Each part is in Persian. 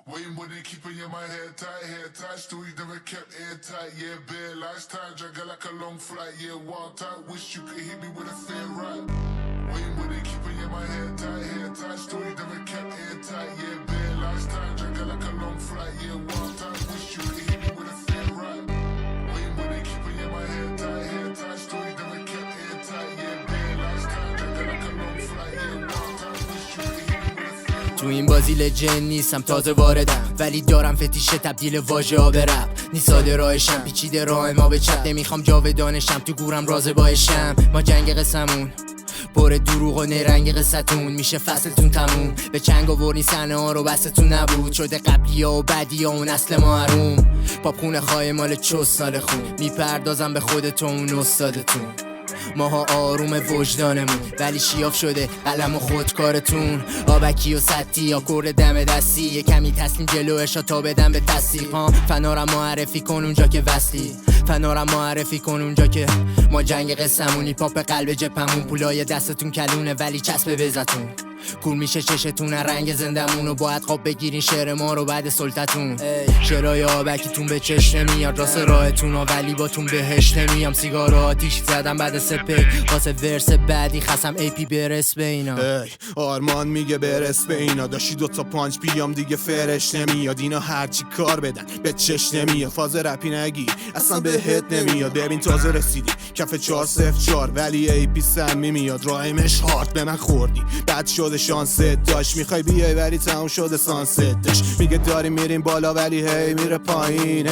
Waiting with it, keeping your my head tight, stories never kept airtight, yeah, bare lifestyle, dragging like a long flight, yeah, wild tight, wish you could hit me with a fair ride. Waiting with it, keeping your my head tight, stories never kept airtight, yeah, bare lifestyle, dragging like a long flight, yeah, wild tight, wish you could hit me with a fair ride. Waiting with it, keeping your my head tight, stories never kept airtight, yeah, bare lifestyle, dragging like a long flight, yeah, wild tight, wish you could hit me with a fair ride. تو این بازی لجن نیستم، تازه واردم، ولی دارم فتیش تبدیل واژه ها به رپ. نی ساده راهشم، پیچیده راه ما به چپ، نمیخوام جاودانشم، تو گورم راز بایشم. ما جنگ قسمون پر دروغ و نیرنگ قصتون، میشه فصلتون تموم. به چنگ آوردین صحنه ها رو بستون نبود، شده قبلی ها و بدی ها و نسل ما حروم. پاپ خونه خواهی مال چوز سال خون، میپردازم به خودتون اون استادتون. ماها آروم وجدانمون، ولی شیاف شده قلم و خودکارتون. آبکی و سطی یا کرد دم دستی، یه کمی تسلیم جلوشا تا بدم به تصدیق. فنارم معرفی کن اونجا که وصلی، فنارم معرفی کن اونجا که ما جنگ قسمونی. پاپ قلب جپمون، پولای دستتون کلونه ولی چسب بزتون. کور میشه چشتون رنگ زندمون، و باید خواب بگیرین شعر ما رو بعد سلطتون. شعرهای آبکیتون به چشم نمیاد، راست راهتون ها ولی باتون بهش نمیام. سیگار و آتیش زدم بعد سپک، واسه ورس بعدی خستم ای پی برس به اینا. آرمان میگه برس به اینا، داشتی دوتا پانچ بیام دیگه فرش نمیاد. اینا هرچی کار بدن به چش نمیاد، فاز رپی نگی اصلا بهت نمیاد. ببین تازه رسیدی کف 404 ولی ای پی سمی میاد. راهمش هارد به من خوردی بعد شده شانست داشت، میخوای بیای ولی تموم شده سانستش. میگه داریم میریم بالا ولی هی میره پایین.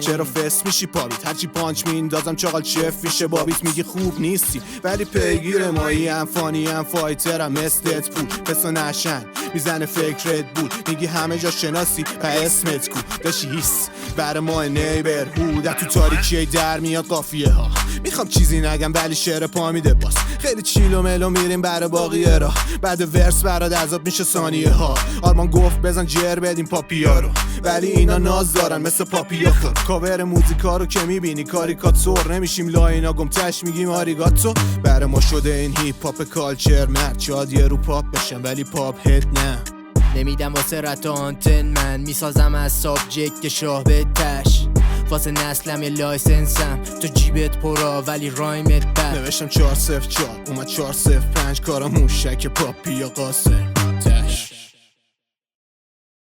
چرا فس میشی پابیت، هرچی پانچ میندازم چاقال چف میشه بابیت. میگی خوب نیستی ولی پیگیر مایی، هم فانی هم فایترم مثلت پول. پس نشن میزنه فکرت بود، میگی همه جا شناسی و اسمت کو. داشتی هیس بر ما نیبر هود، تو تاریکی در میاد قافیه ها. میخوام چیزی نگم ولی شعر پا میده باز، خیلی چیل و ملو میریم برای باقیه را. بعد ورس برات عذاب میشه ثانیه ها. آرمان گفت بزن جر بدیم پاپیا رو، ولی اینا ناز دارن مثل پاپیا. کاور موزیکا رو که میبینی کاریکاتور، نمیشیم لاینا گمتش میگیم آریگاتو. برای ما شده این هیپ هاپ کالچر، مرد شاد یه رو پاپ بشم ولی پاپ هد نه. نمیدم واسه رت آنتن، من میسازم از سابجکت شاه به تش. واسه نسلم یه لایسنسم، تو جیبت پرا ولی رایمت بد. نوشتم 404 اومد 405، کارا موشک پاپی یا قاسم.